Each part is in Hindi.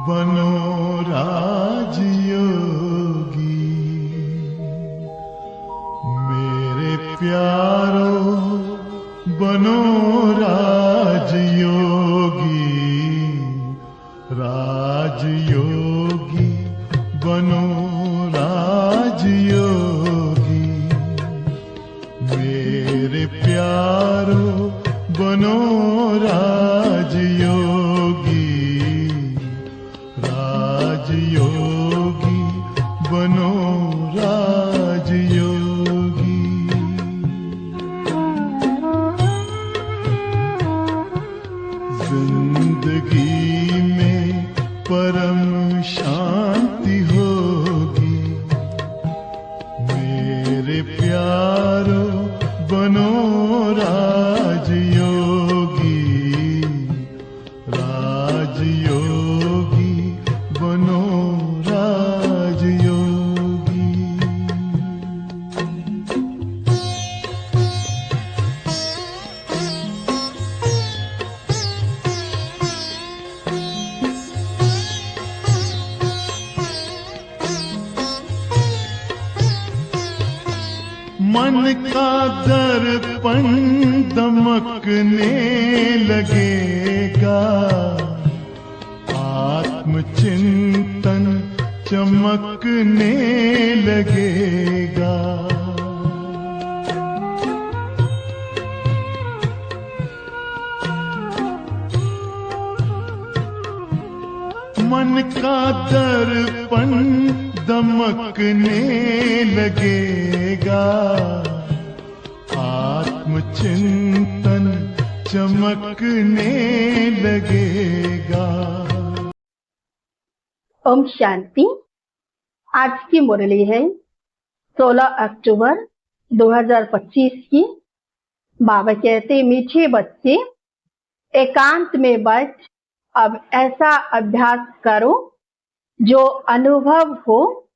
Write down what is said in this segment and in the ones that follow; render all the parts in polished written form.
बनो राजयोगी। मेरे प्यारो बनो राजयोगी। राजयोगी बनो राजयोगी। मेरे प्यारो बनो राजयोगी। राजयोगी बनो राजयोगी। जिंदगी में परम शांति होगी। मेरे प्यारो बनो राजयोगी। राजयोगी बनो राजयोगी। मन का दर्पण दमकने लगेगा। आत्मचिंतन चमकने लगेगा। मन का दर्पण दमकने लगेगा। आत्मचिंतन चमकने लगेगा। ओम शांति। आज की मुरली है 16 अक्टूबर 2025 की। बाबा कहते, मीठे बच्चे एकांत में बैठ अब ऐसा अभ्यास करो जो अनुभव हो।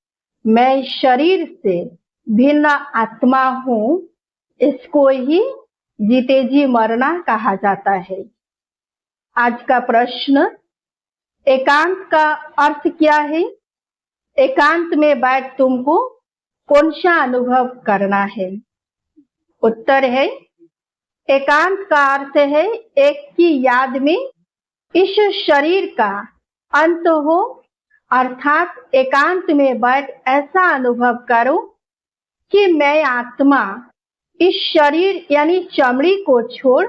मैं शरीर से भिन्न आत्मा हूँ। इसको ही जीते जी मरना कहा जाता है। आज का प्रश्न, एकांत का अर्थ क्या है? एकांत में बैठ तुमको कौन सा अनुभव करना है? उत्तर है, एकांत का अर्थ है एक की याद में इस शरीर का अंत हो। अर्थात एकांत में बैठ ऐसा अनुभव करो कि मैं आत्मा इस शरीर यानी चमड़ी को छोड़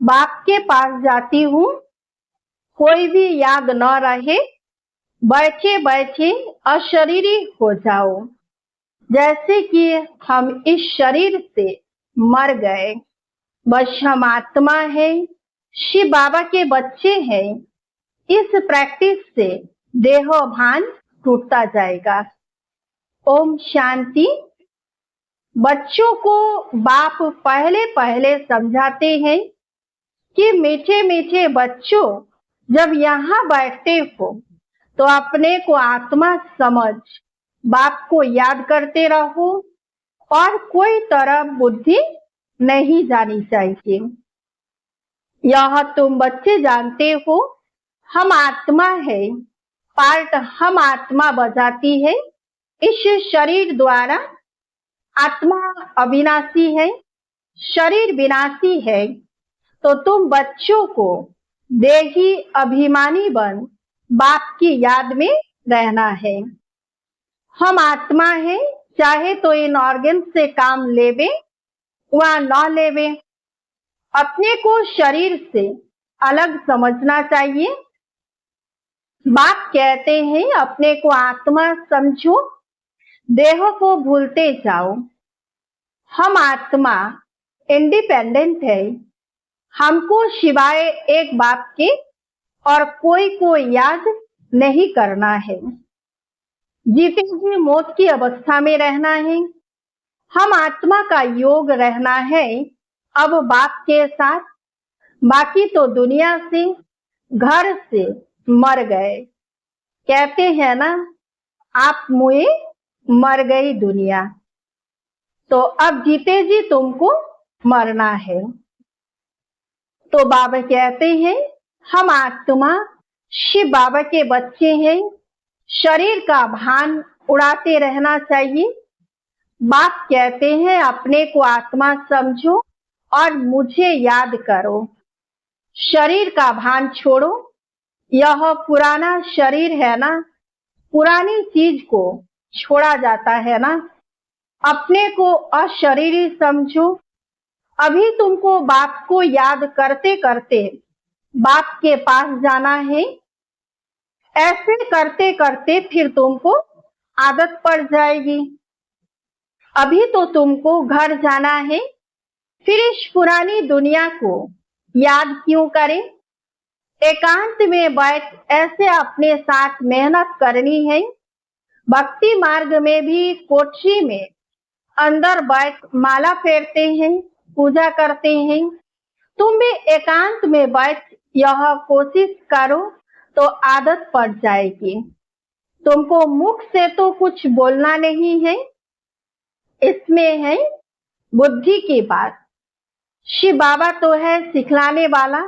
बाप के पास जाती हूँ। कोई भी याद न रहे, बैठे बैठे अशरीरी हो जाओ, जैसे कि हम इस शरीर से मर गए। बस हम आत्मा है, शिव बाबा के बच्चे हैं। इस प्रैक्टिस से देह भान टूटता जाएगा। ओम शांति। बच्चों को बाप पहले पहले समझाते हैं कि मीठे मीठे बच्चों, जब यहाँ बैठते हो तो अपने को आत्मा समझ बाप को याद करते रहो और कोई तरफ बुद्धि नहीं जानी चाहिए। यह तुम बच्चे जानते हो, हम आत्मा है। पार्ट हम आत्मा बजाती है इस शरीर द्वारा। आत्मा अविनाशी है, शरीर विनाशी है। तो तुम बच्चों को देही अभिमानी बन बाप की याद में रहना है। हम आत्मा है, चाहे तो इन ऑर्गन से काम लेवे व न लेवे। अपने को शरीर से अलग समझना चाहिए। बाप कहते हैं अपने को आत्मा समझो, देह को भूलते जाओ। हम आत्मा इंडिपेंडेंट है। हमको सिवाय एक बाप के और कोई को याद नहीं करना है। जीते जी मौत की अवस्था में रहना है। हम आत्मा का योग रहना है अब बाप के साथ। बाकी तो दुनिया से, घर से मर गए। कहते हैं ना, आप मुए मर गई दुनिया। तो अब जीते जी तुमको मरना है। तो बाबा कहते हैं हम आत्मा शिव बाबा के बच्चे हैं, शरीर का भान उड़ाते रहना चाहिए। बाप कहते हैं अपने को आत्मा समझो और मुझे याद करो, शरीर का भान छोड़ो। यह पुराना शरीर है ना, पुरानी चीज को छोड़ा जाता है ना। अपने को अशरीरी समझो। अभी तुमको बाप को याद करते करते बाप के पास जाना है। ऐसे करते करते फिर तुमको आदत पड़ जाएगी। अभी तो तुमको घर जाना है, फिर इस पुरानी दुनिया को याद क्यों करें। एकांत में बैठ ऐसे अपने साथ मेहनत करनी है। भक्ति मार्ग में भी कोठरी में अंदर बैठ माला फेरते हैं, पूजा करते हैं। तुम भी एकांत में बैठ यह कोशिश करो तो आदत पड़ जाएगी। तुमको मुख से तो कुछ बोलना नहीं है, इसमें है बुद्धि की बात। शिव बाबा तो है सिखलाने वाला,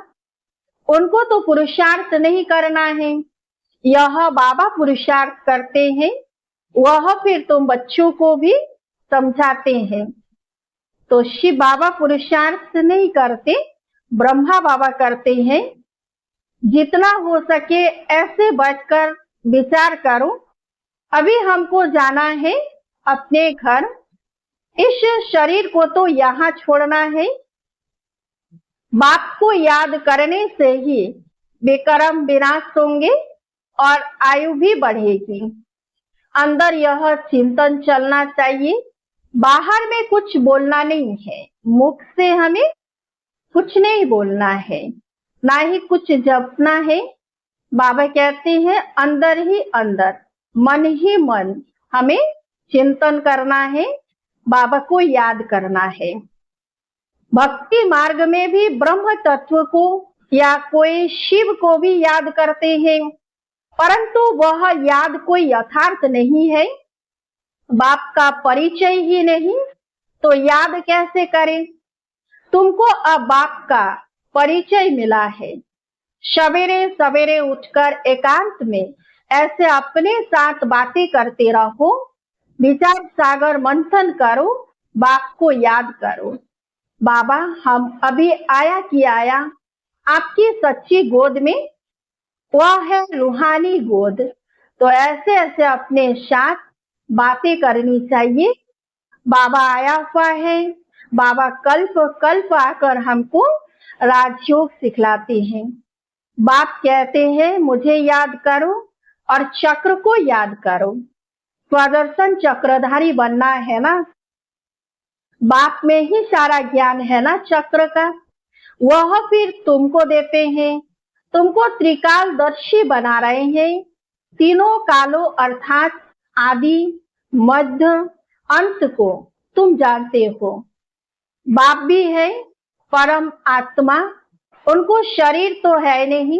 उनको तो पुरुषार्थ नहीं करना है। यह बाबा पुरुषार्थ करते हैं, वह फिर तुम बच्चों को भी समझाते हैं। तो शिव बाबा पुरुषार्थ नहीं करते, ब्रह्मा बाबा करते हैं। जितना हो सके ऐसे बैठकर विचार करो। अभी हमको जाना है अपने घर, इस शरीर को तो यहाँ छोड़ना है। बाप को याद करने से ही विकर्म विनाश होंगे और आयु भी बढ़ेगी। अंदर यह चिंतन चलना चाहिए, बाहर में कुछ बोलना नहीं है। मुख से हमें कुछ नहीं बोलना है, ना ही कुछ जपना है। बाबा कहते हैं अंदर ही अंदर, मन ही मन हमें चिंतन करना है, बाबा को याद करना है। भक्ति मार्ग में भी ब्रह्म तत्व को या कोई शिव को भी याद करते हैं, परंतु वह याद कोई यथार्थ नहीं है। बाप का परिचय ही नहीं तो याद कैसे करें। तुमको अब बाप का परिचय मिला है। सवेरे सवेरे उठकर एकांत में ऐसे अपने साथ बातें करते रहो, विचार सागर मंथन करो, बाप को याद करो। बाबा हम अभी आया कि आया आपकी सच्ची गोद में, वह है रूहानी गोद। तो ऐसे ऐसे अपने साथ बातें करनी चाहिए। बाबा आया हुआ है, बाबा कल्प कल्प आकर हमको राजयोग सिखलाते हैं। बाप कहते हैं मुझे याद करो और चक्र को याद करो। स्वदर्शन चक्रधारी बनना है ना, बाप में ही सारा ज्ञान है ना चक्र का, वह फिर तुमको देते हैं। तुमको त्रिकालदर्शी बना रहे हैं। तीनों कालों अर्थात आदि मध्य अंत को तुम जानते हो। बाप भी है परम आत्मा, उनको शरीर तो है नहीं।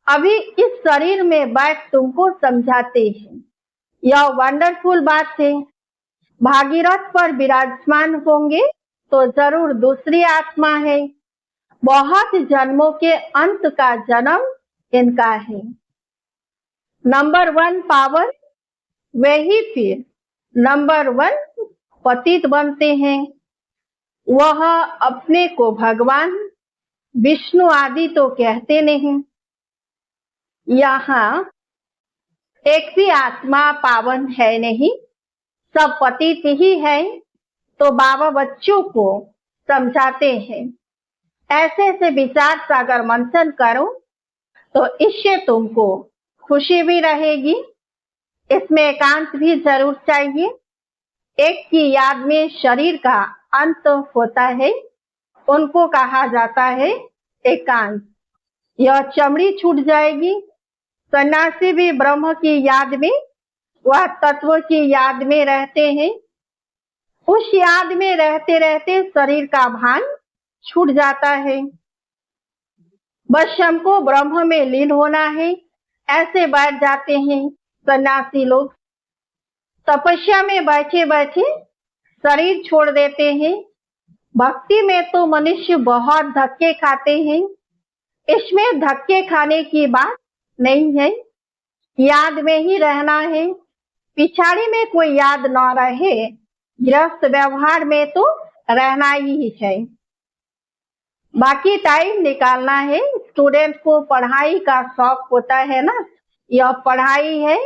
अभी इस शरीर में बैठ तुमको समझाते हैं। यह वंडरफुल बात है। भागीरथ पर विराजमान होंगे तो जरूर दूसरी आत्मा है। बहुत जन्मों के अंत का जन्म इनका है। नंबर 1 पावर, वही फिर नंबर 1 पतित बनते हैं। वह अपने को भगवान विष्णु आदि तो कहते नहीं। यहाँ एक भी आत्मा पावन है नहीं, सब पतित ही है। तो बाबा बच्चों को समझाते हैं ऐसे से विचार सागर मंथन करो तो इससे तुमको खुशी भी रहेगी। इसमें एकांत भी जरूर चाहिए। एक की याद में शरीर का अंत होता है, उनको कहा जाता है एकांत। यह चमड़ी छूट जाएगी। सन्यासी भी ब्रह्म की याद में, वह तत्व की याद में रहते हैं। उस याद में रहते रहते शरीर का भान छूट जाता है। बस हमको ब्रह्म में लीन होना है, ऐसे बैठ जाते हैं सन्यासी लोग। तपस्या में बैठे बैठे शरीर छोड़ देते हैं। भक्ति में तो मनुष्य बहुत धक्के खाते हैं। इसमें धक्के खाने की बात नहीं है, याद में ही रहना है। पिछाड़ी में कोई याद ना रहे, गृहस्थ व्यवहार में तो रहना ही है। बाकी टाइम निकालना है। स्टूडेंट को पढ़ाई का शौक होता है ना, यह पढ़ाई है।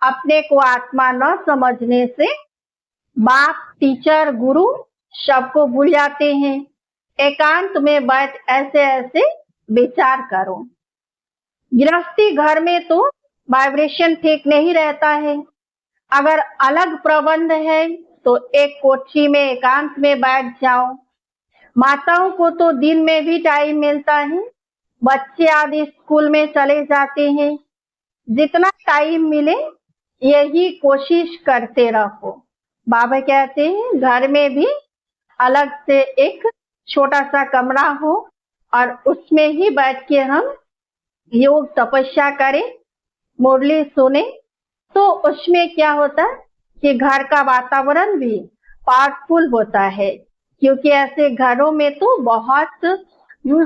अपने को आत्मा न समझने से बाप, टीचर, गुरु सबको भूल जाते हैं। एकांत में बैठ ऐसे ऐसे विचार करो। गृहस्थी घर में तो वाइब्रेशन ठीक नहीं रहता है। अगर अलग प्रबंध है तो एक कोठरी में एकांत में बैठ जाओ। माताओं को तो दिन में भी टाइम मिलता है, बच्चे आदि स्कूल में चले जाते हैं। जितना टाइम मिले यही कोशिश करते रहो। बाबा कहते हैं घर में भी अलग से एक छोटा सा कमरा हो और उसमें ही बैठ के हम योग तपस्या करें, मुरली सुने, तो उसमें क्या होता है कि घर का वातावरण भी पावरफुल होता है। क्योंकि ऐसे घरों में तो बहुत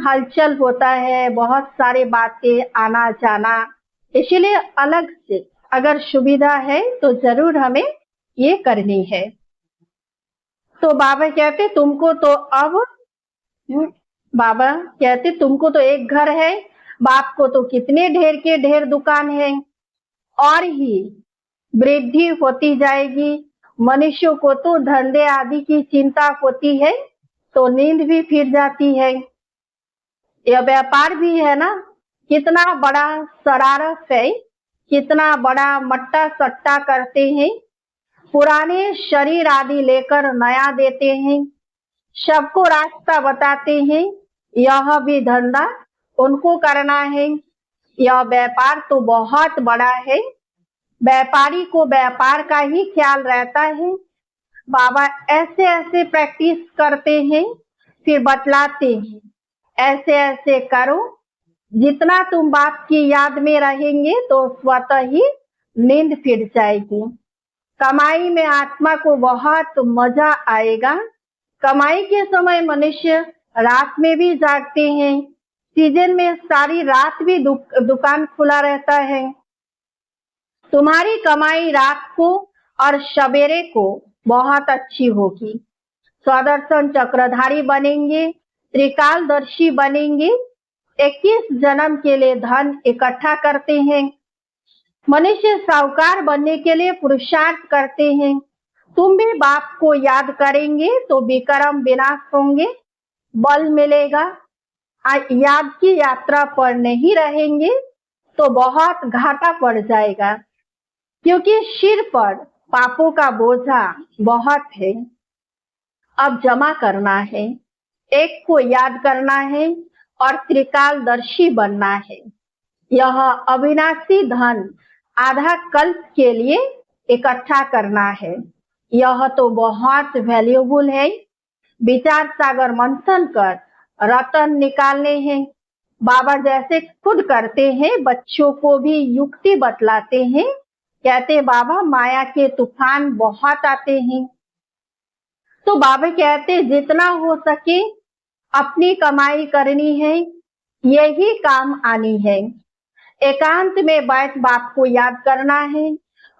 हलचल होता है, बहुत सारे बातें आना जाना, इसलिए अलग से अगर सुविधा है तो जरूर हमें ये करनी है। तो बाबा कहते तुमको तो अब बाबा कहते तुमको तो एक घर है, बाप को तो कितने ढेर के ढेर दुकान है, और ही वृद्धि होती जाएगी। मनुष्यों को तो धंधे आदि की चिंता होती है तो नींद भी फिर जाती है। यह व्यापार भी है ना, कितना बड़ा शरारत है, कितना बड़ा मट्टा सट्टा करते हैं। पुराने शरीर आदि लेकर नया देते हैं, सबको रास्ता बताते हैं। यह भी धंधा उनको करना है। यह व्यापार तो बहुत बड़ा है। व्यापारी को व्यापार का ही ख्याल रहता है। बाबा ऐसे ऐसे प्रैक्टिस करते हैं, फिर बतलाते हैं ऐसे ऐसे करो। जितना तुम बाप की याद में रहेंगे तो स्वतः ही नींद फिर जाएगी। कमाई में आत्मा को बहुत मजा आएगा। कमाई के समय मनुष्य रात में भी जागते हैं। सीजन में सारी रात भी दुकान खुला रहता है। तुम्हारी कमाई रात को और सवेरे को बहुत अच्छी होगी। स्वदर्शन चक्रधारी बनेंगे, त्रिकालदर्शी बनेंगे। 21 जन्म के लिए धन इकट्ठा करते हैं। मनुष्य साहूकार बनने के लिए पुरुषार्थ करते हैं। तुम भी बाप को याद करेंगे तो विक्रम विनाश होंगे, बल मिलेगा। याद की यात्रा पर नहीं रहेंगे तो बहुत घाटा पड़ जाएगा, क्योंकि सिर पर पापों का बोझा बहुत है। अब जमा करना है, एक को याद करना है और त्रिकालदर्शी बनना है। यह अविनाशी धन आधा कल्प के लिए इकट्ठा करना है। यह तो बहुत वैल्यूबल है। विचार सागर मंथन कर रतन निकालने हैं। बाबा जैसे खुद करते हैं, बच्चों को भी युक्ति बतलाते हैं। कहते बाबा माया के तूफान बहुत आते हैं, तो बाबा कहते जितना हो सके अपनी कमाई करनी है, यही काम आनी है। एकांत में बैठ बाप को याद करना है।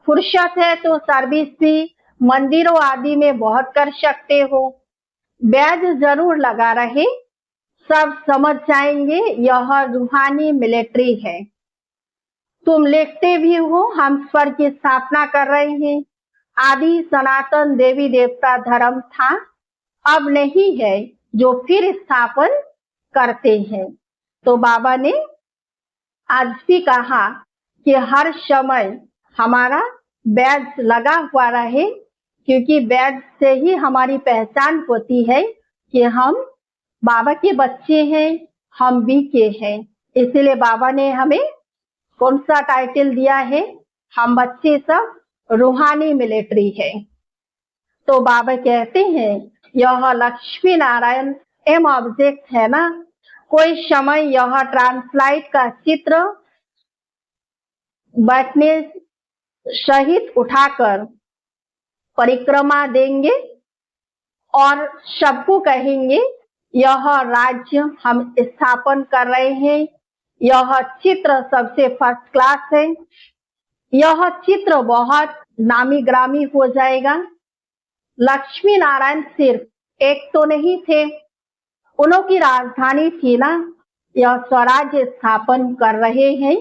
फुर्सत है तो सर्विस भी मंदिरों आदि में बहुत कर सकते हो। ब्याज जरूर लगा रहे, सब समझ जाएंगे यह रूहानी मिलिट्री है। तुम लिखते भी हो हम स्वर्ग की स्थापना कर रहे हैं। आदि सनातन देवी देवता धर्म था, अब नहीं है जो फिर स्थापन करते हैं। तो बाबा ने आज भी कहा कि हर समय हमारा बैज लगा हुआ रहे, क्योंकि बैज से ही हमारी पहचान होती है कि हम बाबा के बच्चे हैं, हम भी के हैं। इसीलिए बाबा ने हमें कौन सा टाइटल दिया है, हम बच्चे सब रूहानी मिलिट्री है। तो बाबा कहते हैं यह लक्ष्मी नारायण एम ऑब्जेक्ट है ना। कोई समय यह ट्रांसलाइट का चित्र बैठने सहित उठाकर परिक्रमा देंगे और सबको कहेंगे यह राज्य हम स्थापन कर रहे हैं, यह चित्र सबसे फर्स्ट क्लास है। यह चित्र बहुत नामी ग्रामी हो जाएगा। लक्ष्मी नारायण सिर्फ एक तो नहीं थे, उनकी राजधानी थी ना, यह स्वराज्य स्थापन कर रहे हैं।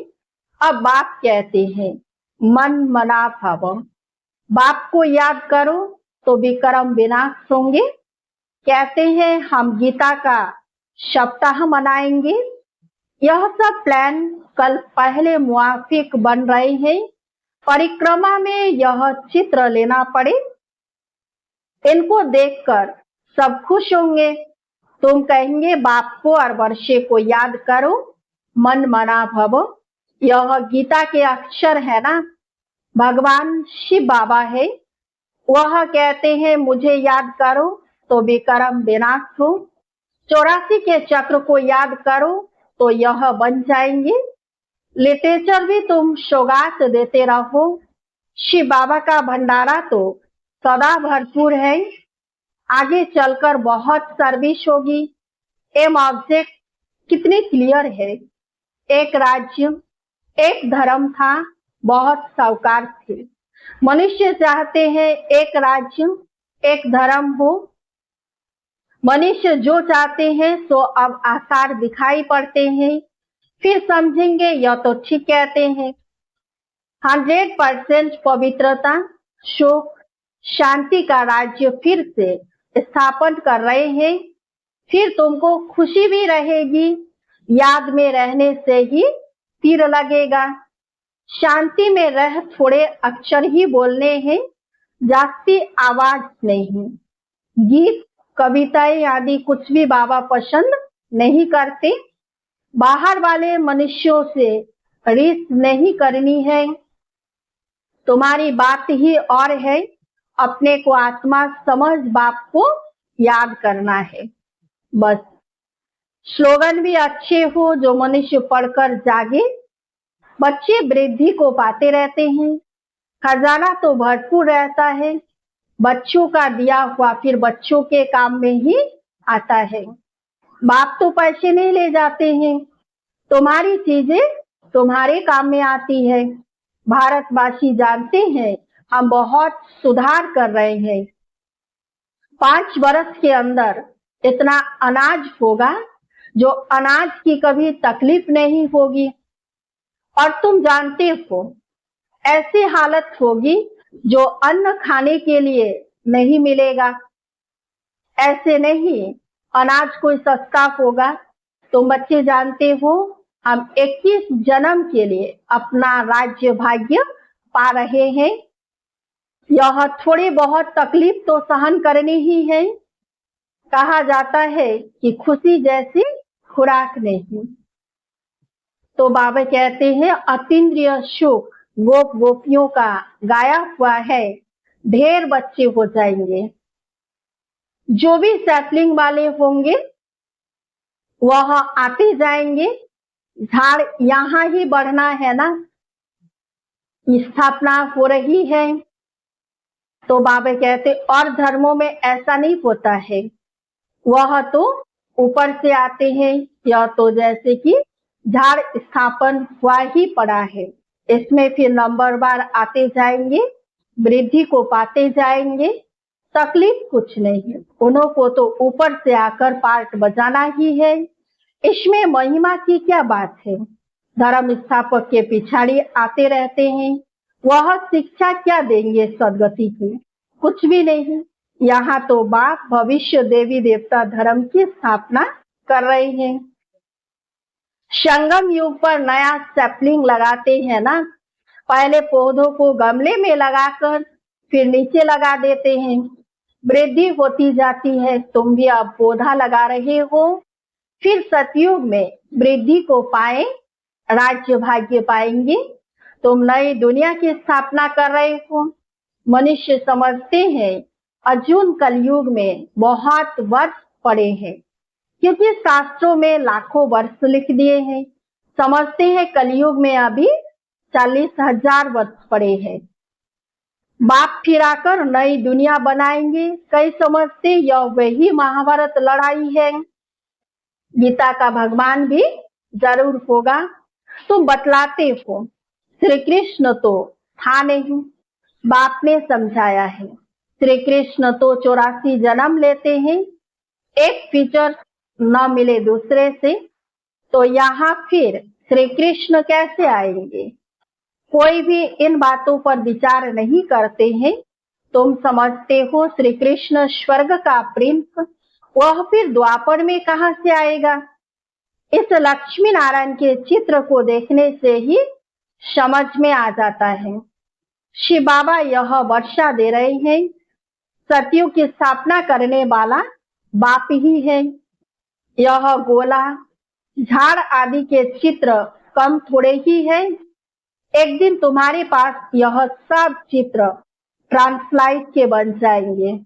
अब बाप कहते हैं मन मना भव, बाप को याद करो तो विक्रम विनाश होंगे। कहते हैं हम गीता का सप्ताह मनाएंगे। यह सब प्लान कल पहले मुआफिक बन रहे हैं। परिक्रमा में यह चित्र लेना पड़े, इनको देखकर सब खुश होंगे। तुम कहेंगे बाप को और वर्षे को याद करो, मन मना भव। यह गीता के अक्षर है ना, भगवान शिव बाबा है। वह कहते हैं मुझे याद करो तो विक्रम विनाश हो। 84 के चक्र को याद करो तो यह बन जाएंगे। लिटरेचर भी तुम सौगात देते रहो। शिव बाबा का भंडारा तो सदा भरपूर है। आगे चलकर बहुत सर्विस होगी। एम ऑब्जेक्ट कितनी क्लियर है। एक राज्य एक धर्म था, बहुत साहूकार थे। मनुष्य चाहते हैं एक राज्य एक धर्म हो। मनुष्य जो चाहते हैं सो अब आसार दिखाई पड़ते हैं। फिर समझेंगे यह तो ठीक कहते हैं। 100% पवित्रता, सुख, शांति का राज्य फिर से स्थापन कर रहे हैं। फिर तुमको खुशी भी रहेगी। याद में रहने से ही तीर लगेगा। शांति में रह थोड़े अक्षर ही बोलने हैं, जास्ती आवाज नहीं। गीत कविताएं आदि कुछ भी बाबा पसंद नहीं करते। बाहर वाले मनुष्यों से रीस नहीं करनी है। तुम्हारी बात ही और है। अपने को आत्मा समझ बाप को याद करना है बस। स्लोगन भी अच्छे हो जो मनुष्य पढ़कर जागे। बच्चे वृद्धि को पाते रहते हैं। खजाना तो भरपूर रहता है। बच्चों का दिया हुआ फिर बच्चों के काम में ही आता है। बाप तो पैसे नहीं ले जाते हैं। तुम्हारी चीजें तुम्हारे काम में आती है। भारतवासी जानते हैं हम बहुत सुधार कर रहे हैं। 5 वर्ष के अंदर इतना अनाज होगा जो अनाज की कभी तकलीफ नहीं होगी। और तुम जानते हो ऐसी हालत होगी जो अन्न खाने के लिए नहीं मिलेगा। ऐसे नहीं अनाज कोई सस्ता होगा। तुम बच्चे जानते हो हम 21 जन्म के लिए अपना राज्य भाग्य पा रहे हैं। यह थोड़ी बहुत तकलीफ तो सहन करनी ही है। कहा जाता है कि खुशी जैसी खुराक नहीं। तो बाबा कहते हैं अतीन्द्रिय सुख गोप गोपियों का गाया हुआ है। ढेर बच्चे हो जाएंगे। जो भी सैपलिंग वाले होंगे वह आते जाएंगे। झाड़ यहाँ ही बढ़ना है ना, स्थापना हो रही है। तो बाबा कहते और धर्मों में ऐसा नहीं होता है। वह तो ऊपर से आते हैं। यह तो जैसे कि झाड़ स्थापन हुआ ही पड़ा है। इसमें फिर नंबरवार आते जाएंगे, वृद्धि को पाते जाएंगे। तकलीफ कुछ नहीं है। उन्हों को तो ऊपर से आकर पार्ट बजाना ही है। इसमें महिमा की क्या बात है। धर्म स्थापक के पिछाड़ी आते रहते हैं। वह शिक्षा क्या देंगे सदगति की? कुछ भी नहीं। यहाँ तो बाप भविष्य देवी देवता धर्म की स्थापना कर रहे हैं। संगम युग पर नया सैपलिंग लगाते हैं ना। पहले पौधों को गमले में लगाकर फिर नीचे लगा देते हैं। वृद्धि होती जाती है। तुम भी अब पौधा लगा रहे हो। फिर सतयुग में वृद्धि को पाए, राज्य भाग्य पाएंगे। तुम नई दुनिया की स्थापना कर रहे हो। मनुष्य समझते हैं अर्जुन कलयुग में बहुत वर्ष पड़े हैं, क्योंकि शास्त्रों में लाखों वर्ष लिख दिए हैं। समझते हैं कलयुग में अभी 40,000 वर्ष पड़े हैं। बाप फिर आकर नई दुनिया बनाएंगे। कई समझते यह वही महाभारत लड़ाई है। गीता का भगवान भी जरूर होगा, तुम बतलाते हो। श्री कृष्ण तो था नहीं, बाप ने समझाया है। श्री कृष्ण तो 84 जन्म लेते हैं, एक फीचर न मिले दूसरे से, तो यहाँ फिर श्री कृष्ण कैसे आएंगे? कोई भी इन बातों पर विचार नहीं करते हैं। तुम समझते हो श्री कृष्ण स्वर्ग का प्रिंस, वह फिर द्वापर में कहाँ से आएगा? इस लक्ष्मी नारायण के चित्र को देखने से ही समझ में आ जाता है। शिव बाबा यह वर्षा दे रहे हैं, सतयुग की स्थापना करने वाला बाप ही है। यह गोला, झाड़ आदि के चित्र कम थोड़े ही है। एक दिन तुम्हारे पास यह सब चित्र ट्रांसलाइट के बन जाएंगे।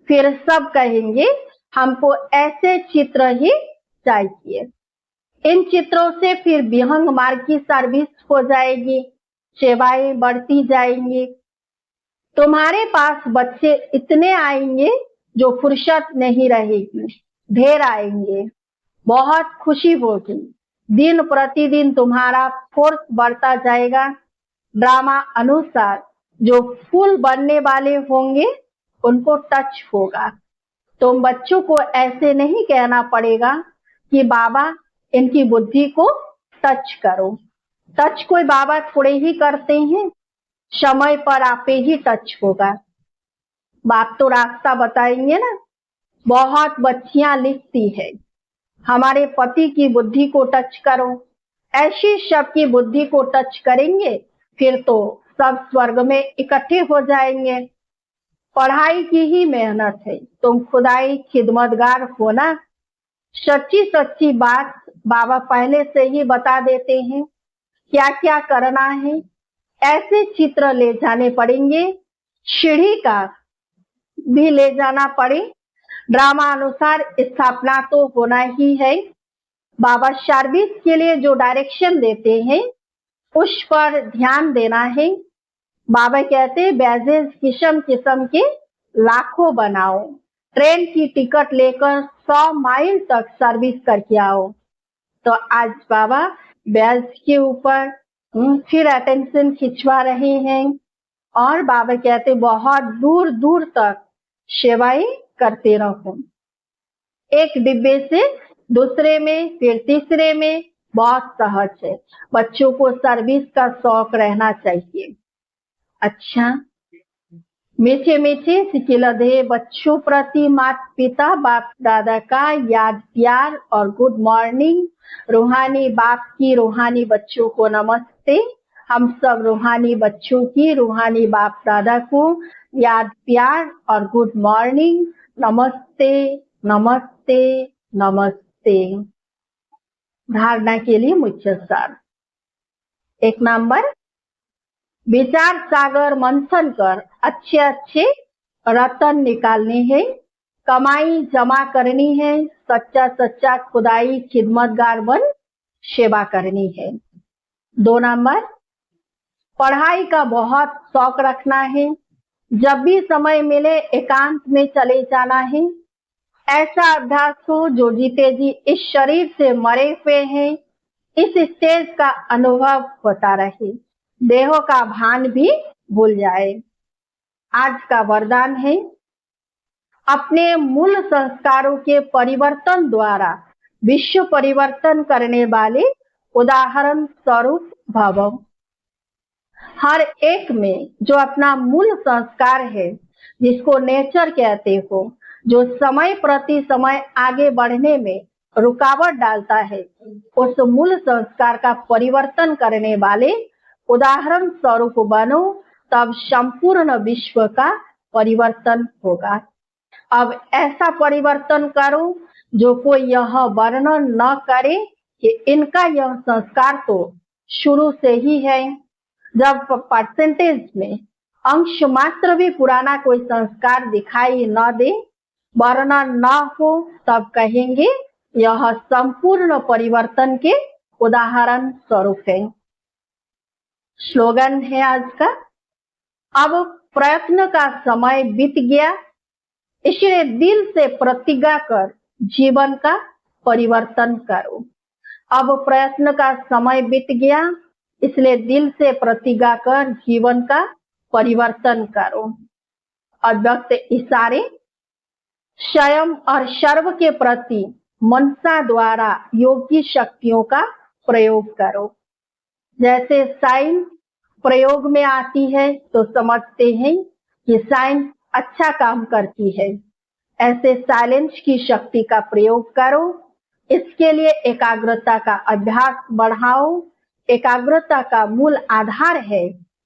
फिर सब कहेंगे हमको ऐसे चित्र ही चाहिए। इन चित्रों से फिर विहंग मार्ग की सर्विस हो जाएगी, सेवाएं बढ़ती जाएंगी। तुम्हारे पास बच्चे इतने आएंगे जो फुर्सत नहीं रहेगी, ढेर आएंगे, बहुत खुशी होगी। दिन प्रतिदिन तुम्हारा फोर्स बढ़ता जाएगा। ड्रामा अनुसार जो फूल बनने वाले होंगे उनको टच होगा। तुम बच्चों को ऐसे नहीं कहना पड़ेगा कि बाबा इनकी बुद्धि को टच करो। टच कोई बाबा थोड़े ही करते हैं, समय पर आपे ही टच होगा। बाप तो रास्ता बताएंगे ना। बहुत बच्चियां लिखती है, हमारे पति की बुद्धि को टच करो। ऐसी सबकी बुद्धि को टच करेंगे, फिर तो सब स्वर्ग में इकट्ठे हो जाएंगे। पढ़ाई की ही मेहनत है, तुम खुदाई खिदमतगार हो ना। सच्ची सच्ची बात बाबा पहले से ही बता देते हैं, क्या क्या करना है। ऐसे चित्र ले जाने पड़ेंगे, सीढ़ी का भी ले जाना पड़े। ड्रामा अनुसार स्थापना तो होना ही है। बाबा सर्विस के लिए जो डायरेक्शन देते हैं उस पर ध्यान देना है। बाबा कहते हैं बैजेस किस्म किस्म के लाखों बनाओ, ट्रेन की टिकट लेकर 100 माइल तक सर्विस करके आओ। तो आज बाबा बैज के ऊपर फिर अटेंशन खिंचवा रहे हैं और बाबा कहते बहुत दूर दूर तक सेवाएं करते रहो। एक डिब्बे से दूसरे में, फिर तीसरे में, बहुत सहज है। बच्चों को सर्विस का शौक रहना चाहिए। अच्छा, मीठे मीठे सिकिलधे बच्चों प्रति माता पिता बाप दादा का याद प्यार और गुड मॉर्निंग। रूहानी बाप की रूहानी बच्चों को नमस्ते। हम सब रूहानी बच्चों की रूहानी बाप दादा को याद प्यार और गुड मॉर्निंग। नमस्ते नमस्ते नमस्ते। धारणा के लिए मुख्य सार। 1 नंबर, विचार सागर मंथन कर अच्छे अच्छे रतन निकालने हैं, कमाई जमा करनी है, सच्चा सच्चा खुदाई खिदमतगार बन सेवा करनी है। 2 नंबर, पढ़ाई का बहुत शौक रखना है, जब भी समय मिले एकांत में चले जाना है। ऐसा अभ्यास हो जो जीते जी इस शरीर से मरे हुए हैं, इस स्टेज का अनुभव होता रहे, देह का भान भी भूल जाए। आज का वरदान है, अपने मूल संस्कारों के परिवर्तन द्वारा विश्व परिवर्तन करने वाले उदाहरण स्वरूप भव। हर एक में जो अपना मूल संस्कार है, जिसको नेचर कहते हो, जो समय प्रति समय आगे बढ़ने में रुकावट डालता है, उस मूल संस्कार का परिवर्तन करने वाले उदाहरण स्वरूप बनो, तब संपूर्ण विश्व का परिवर्तन होगा। अब ऐसा परिवर्तन करो जो कोई यह वर्णन न करे कि इनका यह संस्कार तो शुरू से ही है। जब परसेंटेज में अंश मात्र भी पुराना कोई संस्कार दिखाई न दे, वर्णन न हो, तब कहेंगे यह संपूर्ण परिवर्तन के उदाहरण स्वरूप है। स्लोगन है आज का, अब प्रयत्न का समय बीत गया, इसलिए दिल से प्रतिज्ञा कर जीवन का परिवर्तन करो। अब प्रयत्न का समय बीत गया, इसलिए दिल से प्रतिज्ञा कर जीवन का परिवर्तन करो। अव्यक्त इशारे स्वयं और सर्व के प्रति मनसा द्वारा योग की शक्तियों का प्रयोग करो। जैसे साइंस प्रयोग में आती है तो समझते हैं कि साइंस अच्छा काम करती है, ऐसे साइलेंस की शक्ति का प्रयोग करो। इसके लिए एकाग्रता का अभ्यास बढ़ाओ। एकाग्रता का मूल आधार है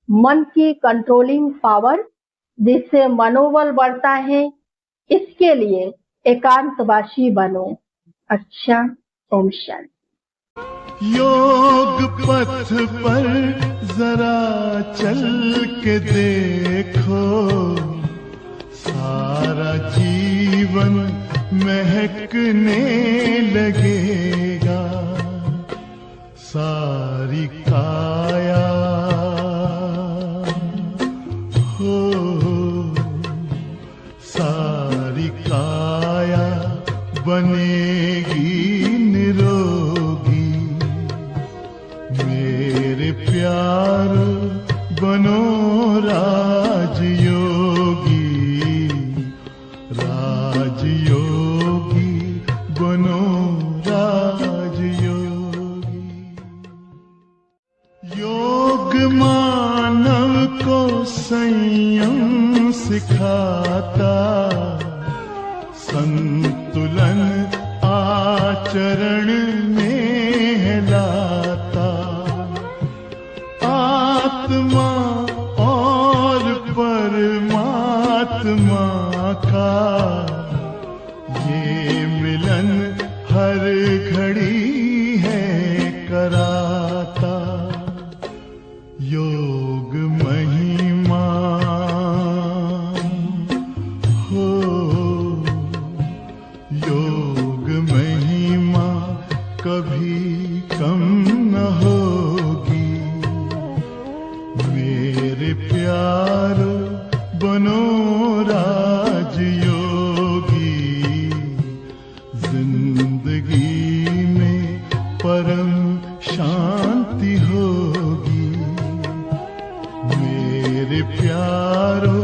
मन की कंट्रोलिंग पावर, जिससे मनोबल बढ़ता है। इसके लिए एकांतवासी बनो। अच्छा, ओम शांति। योग पथ पर जरा चल के देखो, सारा जीवन महकने लगेगा। सारी काया हो, सारी काया बनेगी निरोगी। मेरे प्यार बनो राजयोगी, राजयोगी बनो राजयोगी। योग मानव को संयम सिखाता, संतुलन आचरण में लाता। आत्मा और परमात्मा का ये मिलन हर घड़ी है कराता। योग महिमा हो, योग महिमा कभी कम न होगी। मेरे प्यार बनो राजयोगी, जिंदगी में परम शांति होगी। मेरे प्यारो